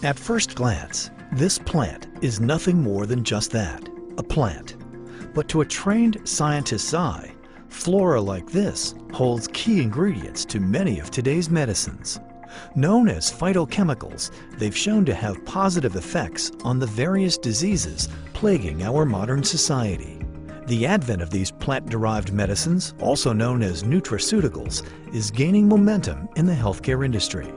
At first glance, this plant is nothing more than just that, a plant. But to a trained scientist's eye, flora like this holds key ingredients to many of today's medicines. Known as phytochemicals, they've shown to have positive effects on the various diseases plaguing our modern society. The advent of these plant-derived medicines, also known as nutraceuticals, is gaining momentum in the healthcare industry.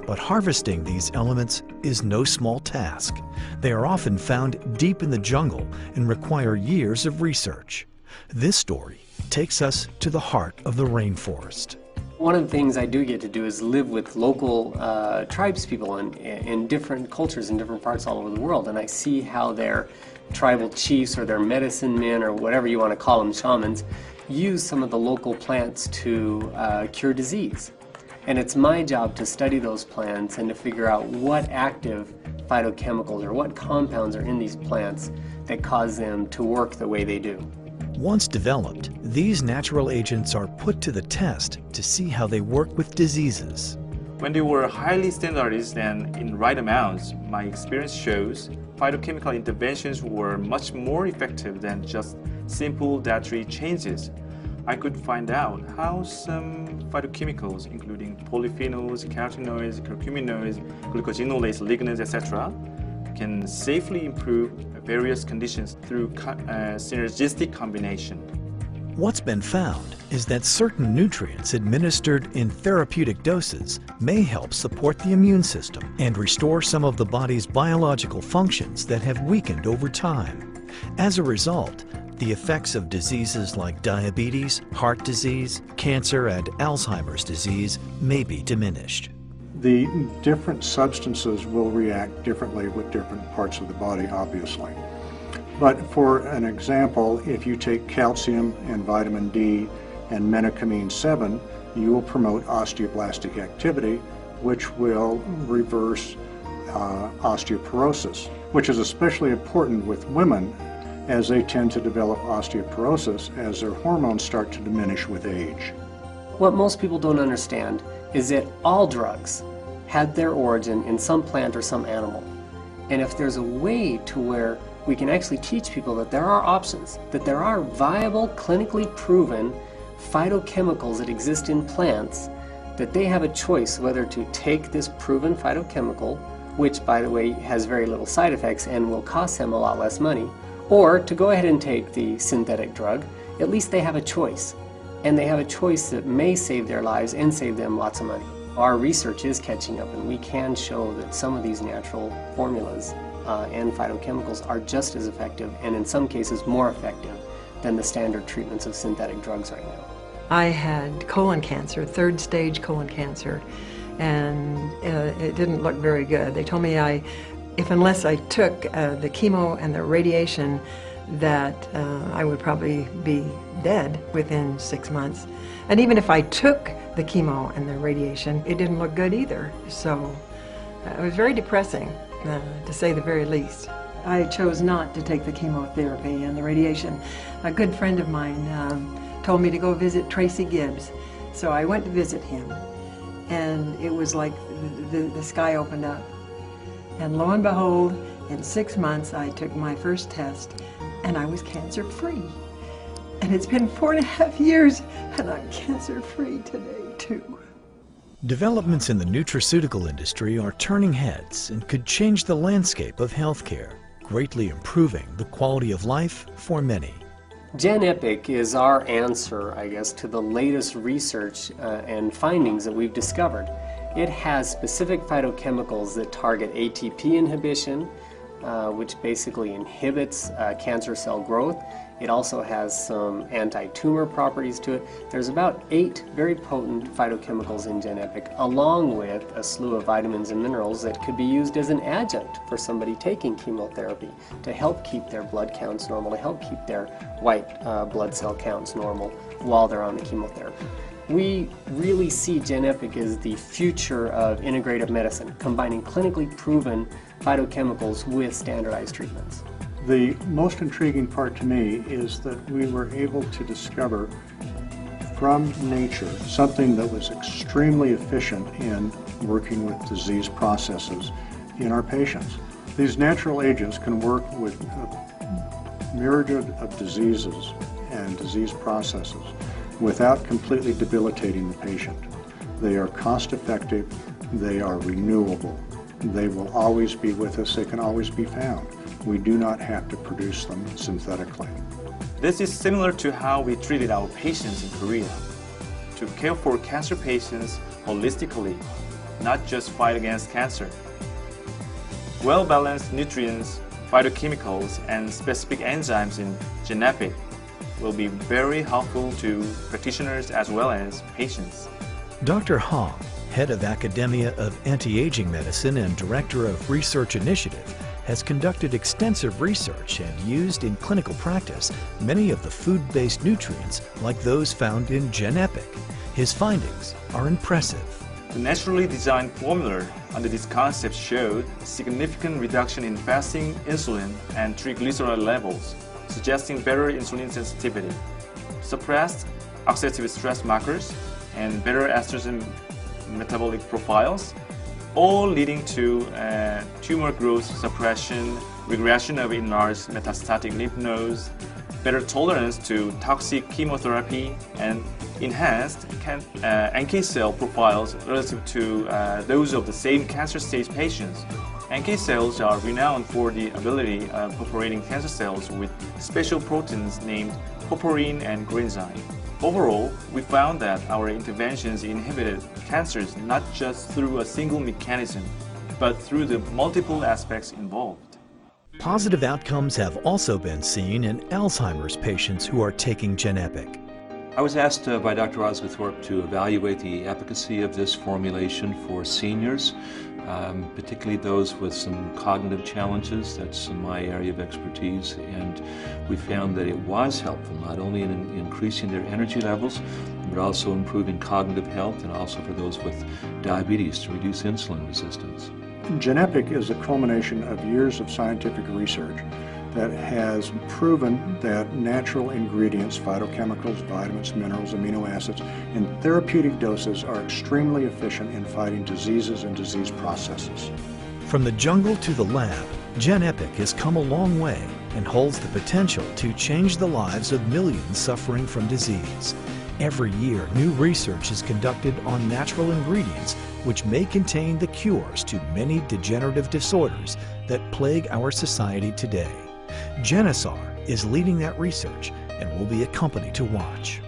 But harvesting these elements is no small task. They are often found deep in the jungle and require years of research. This story takes us to the heart of the rainforest. One of the things I do get to do is live with local tribespeople in different cultures in different parts all over the world, and I see how their tribal chiefs or their medicine men or whatever you want to call them, shamans, use some of the local plants to cure disease. And it's my job to study those plants and to figure out what active phytochemicals or what compounds are in these plants that cause them to work the way they do. Once developed, these natural agents are put to the test to see how they work with diseases. When they were highly standardized and in right amounts, my experience shows phytochemical interventions were much more effective than just simple dietary changes. I could find out how some phytochemicals, including polyphenols, carotenoids, curcuminoids, glucosinolates, lignans, etc., can safely improve various conditions through synergistic combination. What's been found is that certain nutrients administered in therapeutic doses may help support the immune system and restore some of the body's biological functions that have weakened over time. As a result, the effects of diseases like diabetes, heart disease, cancer, and Alzheimer's disease may be diminished. The different substances will react differently with different parts of the body, obviously. But for an example, if you take calcium and vitamin D and menacamine 7, you will promote osteoblastic activity, which will reverse osteoporosis, which is especially important with women as they tend to develop osteoporosis as their hormones start to diminish with age. What most people don't understand is that all drugs had their origin in some plant or some animal. And if there's a way to where we can actually teach people that there are options, that there are viable, clinically proven phytochemicals that exist in plants, that they have a choice whether to take this proven phytochemical, which by the way has very little side effects and will cost them a lot less money, or to go ahead and take the synthetic drug. At least they have a choice. And they have a choice that may save their lives and save them lots of money. Our research is catching up, and we can show that some of these natural formulas and phytochemicals are just as effective, and in some cases more effective, than the standard treatments of synthetic drugs right now. I had colon cancer, third stage colon cancer, and it didn't look very good. They told me unless I took the chemo and the radiation, that I would probably be dead within 6 months. And even if I took the chemo and the radiation, it didn't look good either. So it was very depressing, to say the very least. I chose not to take the chemotherapy and the radiation. A good friend of mine told me to go visit Tracy Gibbs. So I went to visit him, and it was like the sky opened up. And lo and behold, in 6 months I took my first test, and I was cancer-free. And it's been 4.5 years, and I'm cancer-free today, too. Developments in the nutraceutical industry are turning heads and could change the landscape of healthcare, greatly improving the quality of life for many. GenEpic is our answer, I guess, to the latest research and findings that we've discovered. It has specific phytochemicals that target ATP inhibition, which basically inhibits cancer cell growth. It also has some anti-tumor properties to it. There's about 8 very potent phytochemicals in GenEpic, along with a slew of vitamins and minerals that could be used as an adjunct for somebody taking chemotherapy to help keep their blood counts normal, to help keep their white blood cell counts normal while they're on the chemotherapy. We really see GenEpic as the future of integrative medicine, combining clinically proven phytochemicals with standardized treatments. The most intriguing part to me is that we were able to discover from nature something that was extremely efficient in working with disease processes in our patients. These natural agents can work with a myriad of diseases and disease processes without completely debilitating the patient. They are cost-effective, they are renewable, they will always be with us, they can always be found. We do not have to produce them synthetically. This is similar to how we treated our patients in Korea. To care for cancer patients holistically, not just fight against cancer. Well-balanced nutrients, phytochemicals, and specific enzymes in GenEpic will be very helpful to practitioners as well as patients. Dr. Hong, head of Academia of Anti-Aging Medicine and Director of Research Initiative, has conducted extensive research and used in clinical practice many of the food-based nutrients like those found in GenEpic. His findings are impressive. The naturally designed formula under this concept showed significant reduction in fasting insulin and triglyceride levels, suggesting better insulin sensitivity, suppressed oxidative stress markers, and better estrogen metabolic profiles, all leading to tumor growth suppression, regression of enlarged metastatic lymph nodes, better tolerance to toxic chemotherapy, and enhanced NK cell profiles relative to those of the same cancer stage patients. NK cells are renowned for the ability of perforating cancer cells with special proteins named porphyrin and granzyme. Overall, we found that our interventions inhibited cancers not just through a single mechanism, but through the multiple aspects involved. Positive outcomes have also been seen in Alzheimer's patients who are taking GenEpic. I was asked by Dr. Osgothorpe to evaluate the efficacy of this formulation for seniors, particularly those with some cognitive challenges. That's my area of expertise, and we found that it was helpful not only in increasing their energy levels, but also improving cognitive health, and also for those with diabetes to reduce insulin resistance. GenEpic is a culmination of years of scientific research that has proven that natural ingredients, phytochemicals, vitamins, minerals, amino acids, in therapeutic doses are extremely efficient in fighting diseases and disease processes. From the jungle to the lab, GenEpic has come a long way and holds the potential to change the lives of millions suffering from disease. Every year, new research is conducted on natural ingredients which may contain the cures to many degenerative disorders that plague our society today. GeneSAR is leading that research and will be a company to watch.